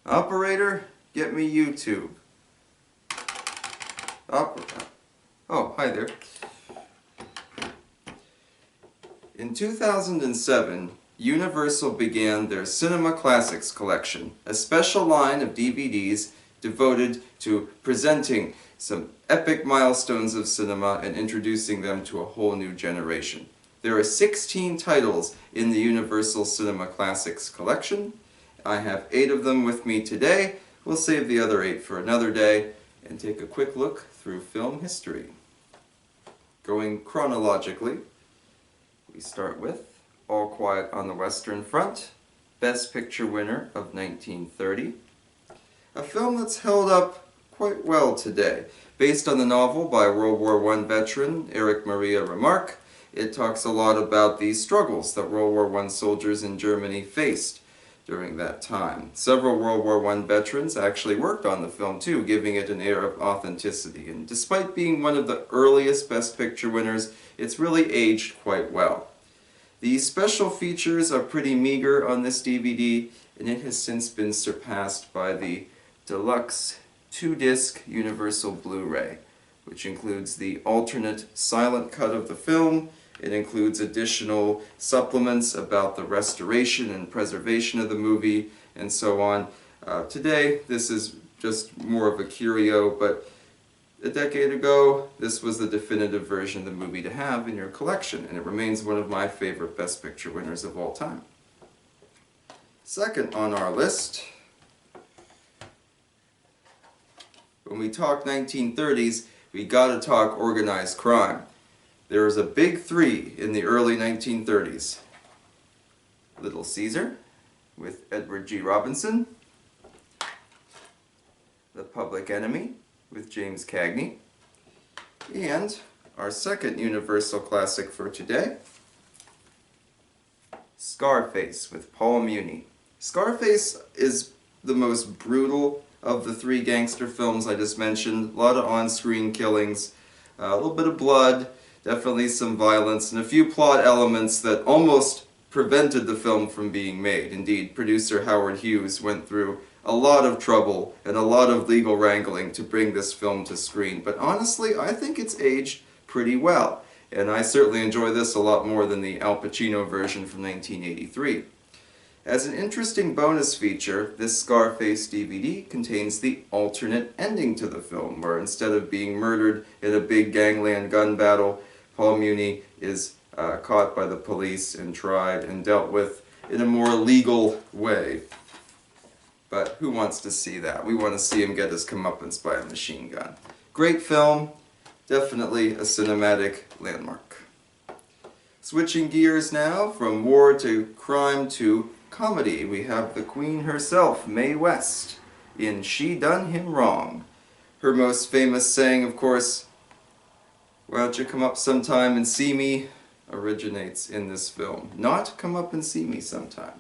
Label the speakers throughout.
Speaker 1: Operator, get me YouTube. Oh, hi there. In 2007, Universal began their Cinema Classics collection, a special line of DVDs devoted to presenting some epic milestones of cinema and introducing them to a whole new generation. There are 16 titles in the Universal Cinema Classics collection. I have 8 of them with me today. We'll save the other 8 for another day and take a quick look through film history. Going chronologically, we start with All Quiet on the Western Front, Best Picture winner of 1930. A film that's held up quite well today. Based on the novel by World War I veteran Erich Maria Remarque, it talks a lot about the struggles that World War I soldiers in Germany faced during that time. Several World War I veterans actually worked on the film too, giving it an air of authenticity. And despite being one of the earliest Best Picture winners, it's really aged quite well. The special features are pretty meager on this DVD, and it has since been surpassed by the deluxe 2-disc Universal Blu-ray, which includes the alternate silent cut of the film. It includes additional supplements about the restoration and preservation of the movie, and so on. Today, this is just more of a curio, but a decade ago, this was the definitive version of the movie to have in your collection, and it remains one of my favorite Best Picture winners of all time. Second on our list, when we talk 1930s, we gotta talk organized crime. There was a big 3 in the early 1930s. Little Caesar with Edward G. Robinson, The Public Enemy with James Cagney, and our second Universal classic for today, Scarface with Paul Muni. Scarface is the most brutal of the 3 gangster films I just mentioned. A lot of on-screen killings, a little bit of blood, definitely some violence, and a few plot elements that almost prevented the film from being made. Indeed, producer Howard Hughes went through a lot of trouble and a lot of legal wrangling to bring this film to screen. But honestly, I think it's aged pretty well, and I certainly enjoy this a lot more than the Al Pacino version from 1983. As an interesting bonus feature, this Scarface DVD contains the alternate ending to the film, where instead of being murdered in a big gangland gun battle, Paul Muni is caught by the police and tried and dealt with in a more legal way. But who wants to see that? We want to see him get his comeuppance by a machine gun. Great film, definitely a cinematic landmark. Switching gears now from war to crime to comedy, we have the Queen herself, Mae West, in She Done Him Wrong. Her most famous saying, of course, "Why don't you come up sometime and see me?" originates in this film. Not "come up and see me sometime."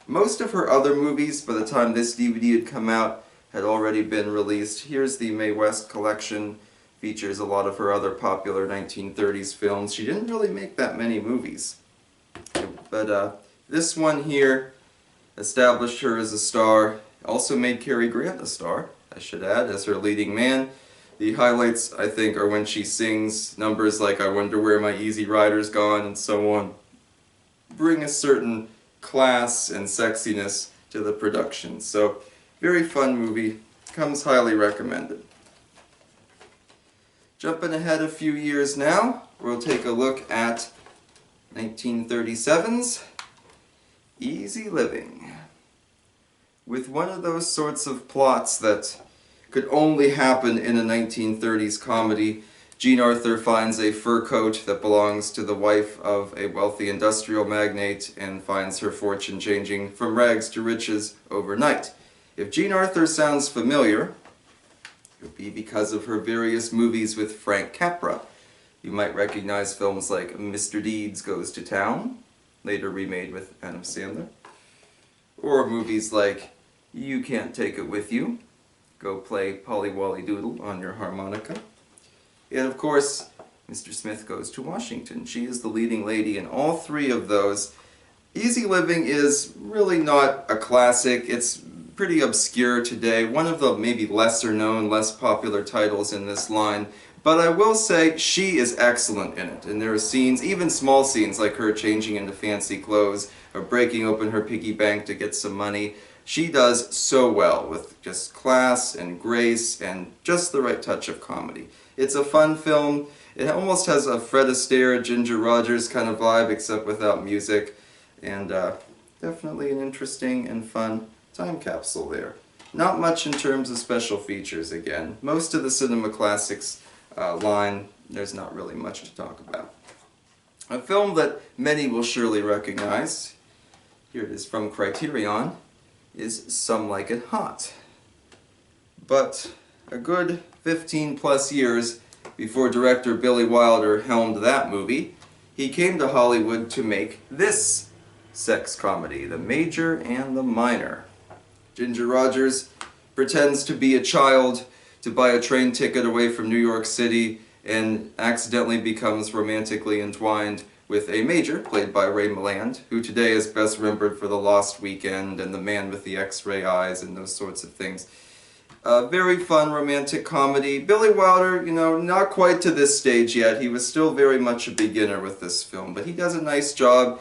Speaker 1: Most of her other movies, by the time this DVD had come out, had already been released. Here's the Mae West collection. Features a lot of her other popular 1930s films. She didn't really make that many movies. But this one here established her as a star. Also made Cary Grant a star, I should add, as her leading man. The highlights, I think, are when she sings numbers like "I Wonder Where My Easy Rider's Gone" and so on. Bring a certain class and sexiness to the production. So, very fun movie. Comes highly recommended. Jumping ahead a few years now, we'll take a look at 1937's Easy Living. With one of those sorts of plots that could only happen in a 1930s comedy, Jean Arthur finds a fur coat that belongs to the wife of a wealthy industrial magnate and finds her fortune changing from rags to riches overnight. If Jean Arthur sounds familiar, it would be because of her various movies with Frank Capra. You might recognize films like Mr. Deeds Goes to Town, later remade with Adam Sandler, or movies like You Can't Take It With You, go play Polly Wolly Doodle on your harmonica. And of course, Mr. Smith Goes to Washington. She is the leading lady in all 3 of those. Easy Living is really not a classic. It's pretty obscure today, one of the maybe lesser known, less popular titles in this line, but I will say she is excellent in it. And there are scenes, even small scenes, like her changing into fancy clothes or breaking open her piggy bank to get some money. She does so well with just class and grace and just the right touch of comedy. It's a fun film. It almost has a Fred Astaire, Ginger Rogers kind of vibe, except without music. And definitely an interesting and fun time capsule there. Not much in terms of special features again. Most of the Cinema Classics line, there's not really much to talk about. A film that many will surely recognize, here it is from Criterion, is Some Like It Hot. But a good 15 plus years before director Billy Wilder helmed that movie, he came to Hollywood to make this sex comedy, The Major and the Minor. Ginger Rogers pretends to be a child to buy a train ticket away from New York City and accidentally becomes romantically entwined with a major, played by Ray Milland, who today is best remembered for The Lost Weekend and The Man with the X-Ray Eyes and those sorts of things. Very fun romantic comedy. Billy Wilder, you know, not quite to this stage yet. He was still very much a beginner with this film, but he does a nice job,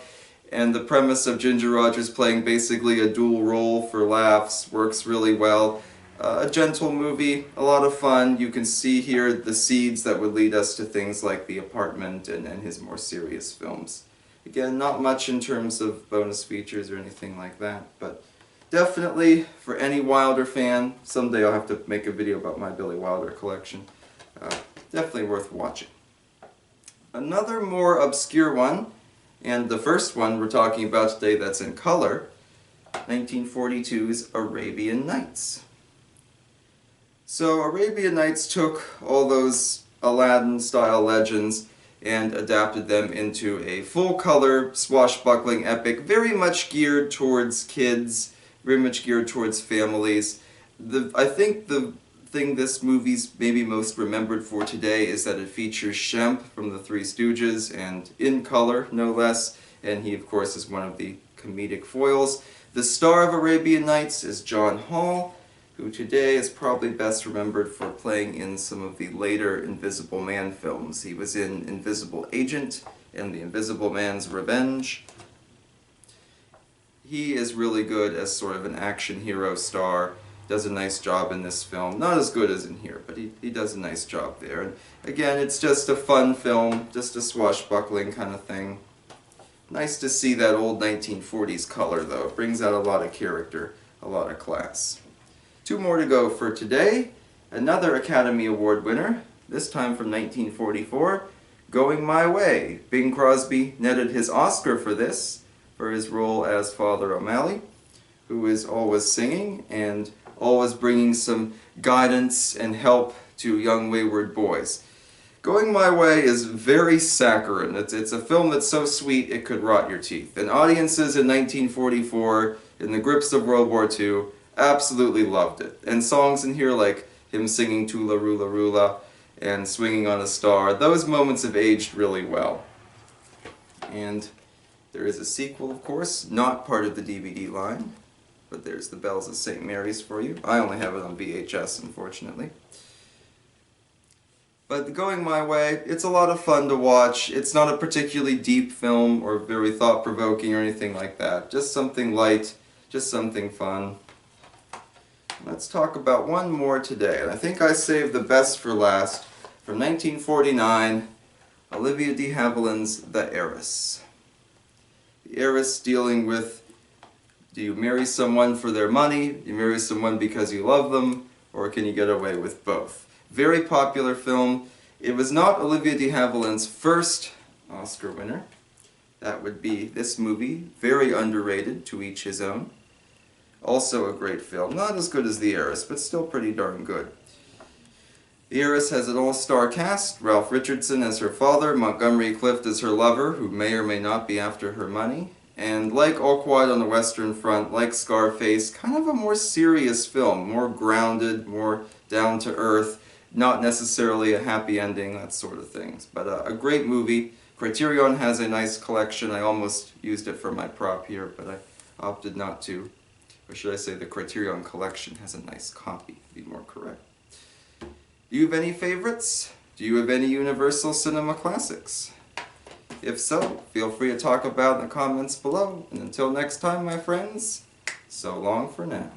Speaker 1: and the premise of Ginger Rogers playing basically a dual role for laughs works really well. A gentle movie, a lot of fun. You can see here the seeds that would lead us to things like The Apartment and his more serious films. Again, not much in terms of bonus features or anything like that, but definitely for any Wilder fan, someday I'll have to make a video about my Billy Wilder collection. Definitely worth watching. Another more obscure one, and the first one we're talking about today that's in color, 1942's Arabian Nights. So Arabian Nights took all those Aladdin-style legends and adapted them into a full-color, swashbuckling epic, very much geared towards kids, very much geared towards families. I think the thing this movie's maybe most remembered for today is that it features Shemp from the Three Stooges, and in color, no less, and he, of course, is one of the comedic foils. The star of Arabian Nights is John Hall, who today is probably best remembered for playing in some of the later Invisible Man films. He was in Invisible Agent and The Invisible Man's Revenge. He is really good as sort of an action hero star. Does a nice job in this film. Not as good as in here, but he does a nice job there. And again, it's just a fun film, just a swashbuckling kind of thing. Nice to see that old 1940s color, though. It brings out a lot of character, a lot of class. Two more to go for today. Another Academy Award winner, this time from 1944, Going My Way. Bing Crosby netted his Oscar for this, for his role as Father O'Malley, who is always singing and always bringing some guidance and help to young wayward boys. Going My Way is very saccharine. It's a film that's so sweet it could rot your teeth. And audiences in 1944, in the grips of World War II, absolutely loved it. And songs in here like him singing Tula Rula Rula and Swinging on a Star, those moments have aged really well. And there is a sequel, of course, not part of the DVD line, but there's The Bells of St. Mary's for you. I only have it on VHS, unfortunately. But Going My Way, it's a lot of fun to watch. It's not a particularly deep film or very thought-provoking or anything like that. Just something light, just something fun. Let's talk about one more today, and I think I saved the best for last. From 1949, Olivia de Havilland's The Heiress. The Heiress dealing with, do you marry someone for their money, do you marry someone because you love them, or can you get away with both? Very popular film. It was not Olivia de Havilland's first Oscar winner. That would be this movie, very underrated, To Each His Own. Also a great film. Not as good as The Heiress, but still pretty darn good. The Heiress has an all-star cast. Ralph Richardson as her father, Montgomery Clift as her lover, who may or may not be after her money. And like All Quiet on the Western Front, like Scarface, kind of a more serious film, more grounded, more down-to-earth, not necessarily a happy ending, that sort of things. But a great movie. Criterion has a nice collection. I almost used it for my prop here, but I opted not to. Or should I say the Criterion Collection has a nice copy, to be more correct. Do you have any favorites? Do you have any Universal Cinema classics? If so, feel free to talk about it in the comments below. And until next time, my friends, so long for now.